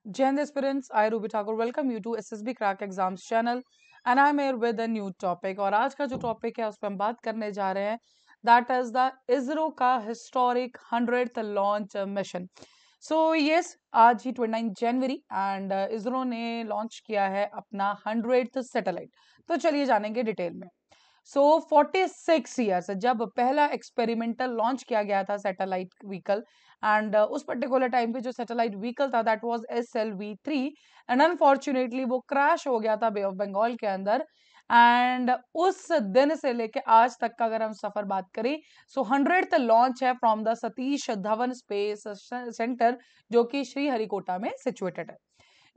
Jai Hind aspirants, I Ruby Thakur welcome you to SSB Crack Exams channel and I'm here with a new topic और आज का जो topic है उस पर हम बात करने जा रहे हैं दैट इज द इसरो का historic 100th launch mission. So yes, आज ही 29 जनवरी एंड इसरो ने लॉन्च किया है अपना 100th सैटेलाइट। तो चलिए जानेंगे डिटेल में। सो 46 ईयर्स जब पहला एक्सपेरिमेंटल लॉन्च किया गया था सैटेलाइट व्हीकल एंड उस पर्टिकुलर टाइम पे जो सैटेलाइट व्हीकल था that was SLV-3 and unfortunately वो क्रैश हो गया था बे ऑफ बंगाल के अंदर। एंड उस दिन से लेके आज तक का अगर हम सफर बात करें सो 100th लॉन्च है from the Satish Dhawan space centre जो कि श्रीहरिकोटा में सिचुएटेड है।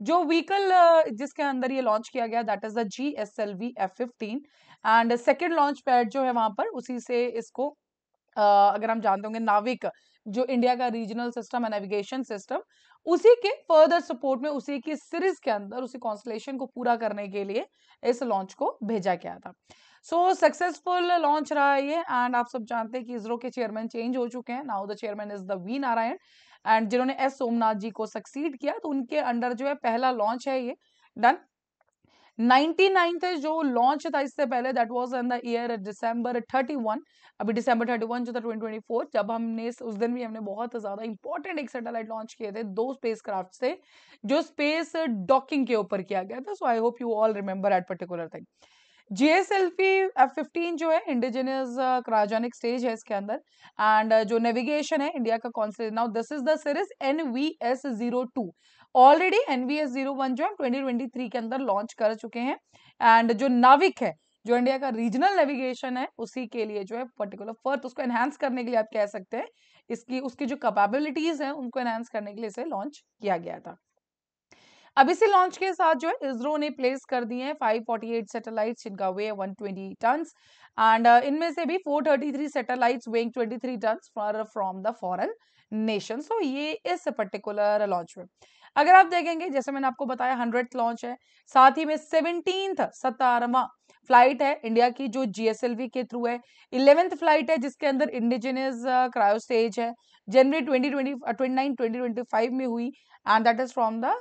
जो व्हीकल जिसके अंदर ये लॉन्च किया गया that is the GSLV-F15 and second launch pad जो है वहां पर उसी से इसको अगर हम जानते होंगे नाविक जो इंडिया का रीजनल सिस्टम है नेविगेशन सिस्टम उसी के फर्दर सपोर्ट में उसी की सीरीज के अंदर उसी कॉन्स्टलेशन को पूरा करने के लिए इस लॉन्च को भेजा गया था। सो सक्सेसफुल लॉन्च रहा है ये एंड आप सब जानते हैं कि इसरो के चेयरमैन चेंज हो चुके हैं। Now the chairman is the V Narayan and जिन्होंने एस सोमनाथ जी को सक्सीड किया तो उनके अंडर जो है पहला लॉन्च है ये डन। 99th जो लॉन्च था इससे पहले that was in the year December 31। अभी दिसंबर 31 जो था 2024 जब हमने उस दिन भी हमने बहुत ज्यादा इंपॉर्टेंट एक सैटेलाइट लॉन्च किए थे दो स्पेसक्राफ्ट से जो स्पेस डॉकिंग के ऊपर किया गया था। So I hope you all remember that particular thing. GSLV-F15 जो है इंडिजिनियस क्रायोजेनिक स्टेज है इसके अंदर एंड जो नेविगेशन है इंडिया का constellation now this is the series NVS-02। Already NVS-01 जो हम 2023 के अंदर लॉन्च कर चुके हैं एंड जो नाविक है जो इंडिया का रीजनल नेविगेशन है उसी के लिए जो है पर्टिकुलर फर्थ उसको एनहांस करने के लिए आप कह सकते हैं इसकी उसकी जो कैपेबिलिटीज है उनको एनहांस करने के लिए इसे लॉन्च किया गया था। अब इसी लॉन्च के साथ जो है इसरो ने प्लेस कर दिए हैं 548 सैटेलाइट्स जिनका वे 120 टन्स एंड इनमें से भी 433 satellites weighing 23 tons from the foreign nation. So ये इस पर्टिकुलर लॉन्च में अगर आप देखेंगे जैसे मैंने आपको बताया 100th लॉन्च है साथ ही में 17th 17वां फ्लाइट है इंडिया की जो GSLV के थ्रू है। 11th फ्लाइट है जिसके अंदर इंडिजिनियस क्रायो स्टेज है जनवरी 2025 में हुई and that is from the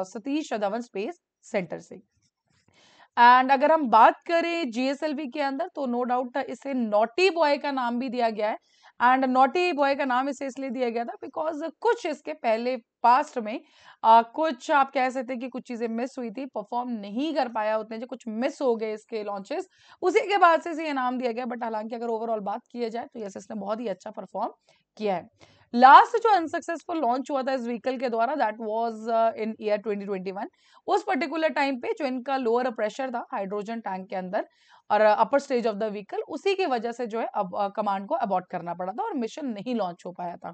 Satish Dhawan space centre से। एंड अगर हम बात करें GSLV के अंदर तो नो डाउट इसे नॉटी बॉय का नाम भी दिया गया है एंड नॉटी बॉय का नाम इसे इसलिए दिया गया था बिकॉज कुछ इसके पहले पास्ट में कुछ आप कह सकते हैं कि कुछ चीजें मिस हुई थी परफॉर्म नहीं कर पाया उतने जो कुछ मिस हो गए इसके लॉन्चेस उसी के बाद से ये नाम दिया गया। बट हालांकि अगर ओवरऑल बात किया जाए तो यस इसने बहुत ही अच्छा परफॉर्म किया है। लास्ट जो अनसक्सेसफुल लॉन्च हुआ था इस व्हीकल के द्वारा दैट वाज इन ईयर 2021। उस पर्टिकुलर टाइम पे जो इनका लोअर प्रेशर था हाइड्रोजन टैंक के अंदर और upper stage of the vehicle उसी की वजह से जो है अब कमांड को अबॉर्ट करना पड़ा था और मिशन नहीं लॉन्च हो पाया था।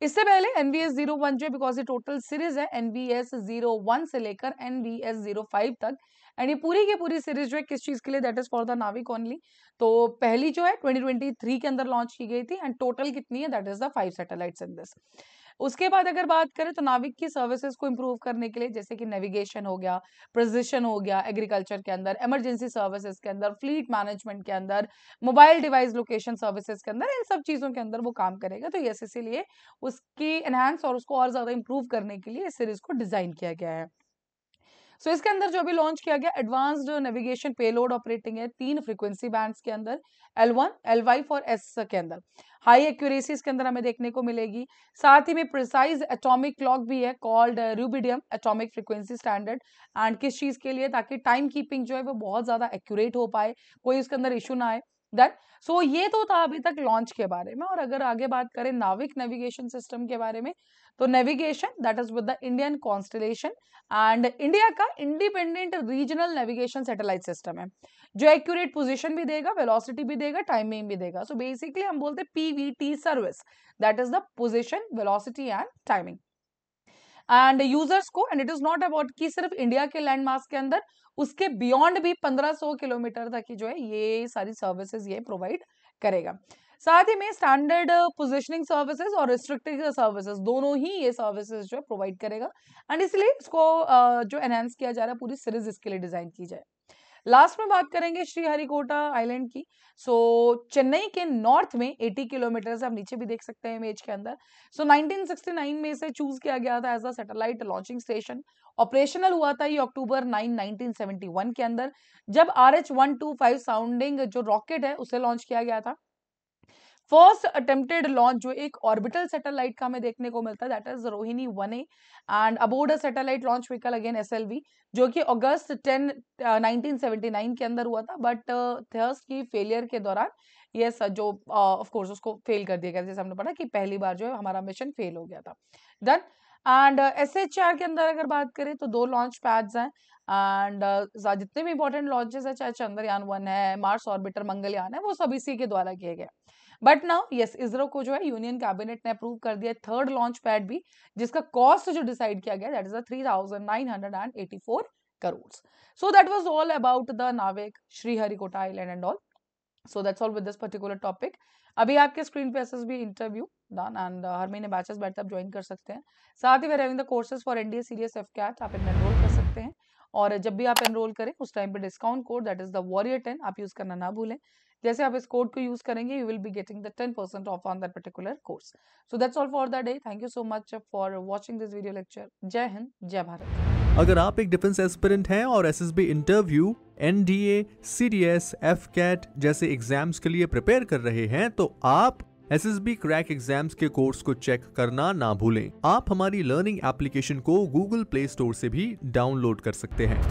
इससे पहले NVS-01 जो बिकॉज ये टोटल सीरीज है NVS-01 से लेकर NVS-05 तक एंड ये पूरी की पूरी सीरीज जो है किस चीज के लिए दैट इज फॉर द नाविक ओनली। तो पहली जो है 2023 के अंदर लॉन्च की गई थी एंड टोटल कितनी है that is the 5 satellites in this. उसके बाद अगर बात करें तो नाविक की सर्विसेज को इंप्रूव करने के लिए जैसे कि नेविगेशन हो गया प्रिसिशन हो गया एग्रीकल्चर के अंदर इमरजेंसी सर्विसेज के अंदर फ्लीट मैनेजमेंट के अंदर मोबाइल डिवाइस लोकेशन सर्विसेज के अंदर इन सब चीजों के अंदर वो काम करेगा। तो यस इसीलिए उसकी एनहांस और उसको और ज्यादा इंप्रूव करने के लिए इस सीरीज को डिजाइन किया गया है। सो इसके अंदर जो अभी लॉन्च किया गया एडवांस्ड नेविगेशन पेलोड ऑपरेटिंग है 3 फ्रीक्वेंसी बैंड्स के अंदर L1 L5 और S के अंदर हाई एक्यूरेसी इसके अंदर हमें देखने को मिलेगी। साथ ही में प्रिसाइज एटॉमिक क्लॉक भी है called rubidium atomic frequency standard and किस चीज के लिए ताकि टाइम कीपिंग जो है वो बहुत ज्यादा एक्यूरेट हो पाए कोई उसके अंदर इशू ना आए दैट। सो ये तो था अभी तक लॉन्च के बारे में और अगर आगे बात करें नाविक नेविगेशन सिस्टम के बारे में तो navigation that is with the Indian constellation and India का independent regional navigation satellite system है जो एक्यूरेट पोजीशन भी देगा वेलोसिटी भी देगा टाइमिंग भी देगा। सो बेसिकली हम बोलते हैं PVT service that is the position velocity and timing and users को and it is not about कि सिर्फ इंडिया के लैंड मास के अंदर उसके बियॉन्ड भी 1500 किलोमीटर तक की जो है ये सारी सर्विसेज ये प्रोवाइड करेगा। साथ ही में स्टैंडर्ड पोजिशनिंग सर्विसेज और रिस्ट्रिक्टेड सर्विसेज दोनों ही ये सर्विसेज जो है प्रोवाइड करेगा एंड इसलिए इसको जो एनहांस किया जा रहा है पूरी सीरीज इसके लिए डिजाइन की जाए। लास्ट में बात करेंगे श्रीहरिकोटा आइलैंड की। चेन्नई के नॉर्थ में 80 किलोमीटर, आप नीचे भी देख सकते हैं इमेज के अंदर। 1969 में इसे चूज किया गया था as a satellite launching station. Operational हुआ था ये अक्टूबर 9, 1971 के अंदर, जब RH-125 साउंडिंग जो रॉकेट है उसे लॉन्च किया गया था। फर्स्ट अटेम्प्टेड लॉन्च जो एक ऑर्बिटल सैटेलाइट का हमें देखने को मिलता है, that is Rohini 1A, and aboard a satellite launch vehicle again SLV, जो कि अगस्त 10, 1979 के अंदर हुआ था, बट थर्स्ट की फेलियर के दौरान यस जो ऑफ कोर्स उसको फेल कर दिया गया, जैसे हमने पढ़ा कि पहली बार जो है हमारा मिशन फेल हो गया था। डन। एंड SHR के अंदर अगर बात करें तो 2 लॉन्च पैड्स हैं, एंड जितने भी इंपॉर्टेंट लॉन्चेस है, चाहे चंद्रयान 1 है, मार्स ऑर्बिटर मंगलयान है, वो सब इसी के द्वारा किए गए। बट नाउ यस, इसरो को जो है यूनियन कैबिनेट ने अप्रूव कर दिया थर्ड लॉन्च पैड भी, जिसका कॉस्ट जो डिसाइड किया गया that is 3,984 crore. So that was all about the NavIC Sriharikota island and all. So that's all with this particular topic. अभी आपके स्क्रीन पे SSB इंटरव्यू डन, एंड हर महीने बैचेस बैठते आप ज्वाइन कर सकते हैं। साथ ही we're having the courses for NDA CDS FCAT, आप इनमें एनरोल कर सकते हैं। और जब भी आप एनरोल करें उस टाइम पे discount code that is the Warrior10 आप यूज करना ना भूलें। जैसे आप इस कोड को यूज करेंगे, you will be getting the 10% of on that particular course. So that's all for the day. Thank you so much for watching this video lecture. जय हिंद, जय भारत। अगर आप एक डिफेंस एस्पिरेंट हैं और SSB interview, NDA, CDS, FCAT जैसे exams के लिए प्रिपेयर कर रहे हैं, तो आप SSB क्रैक एग्जाम्स के कोर्स को चेक करना ना भूलें। आप हमारी लर्निंग एप्लीकेशन को Google Play Store से भी डाउनलोड कर सकते हैं।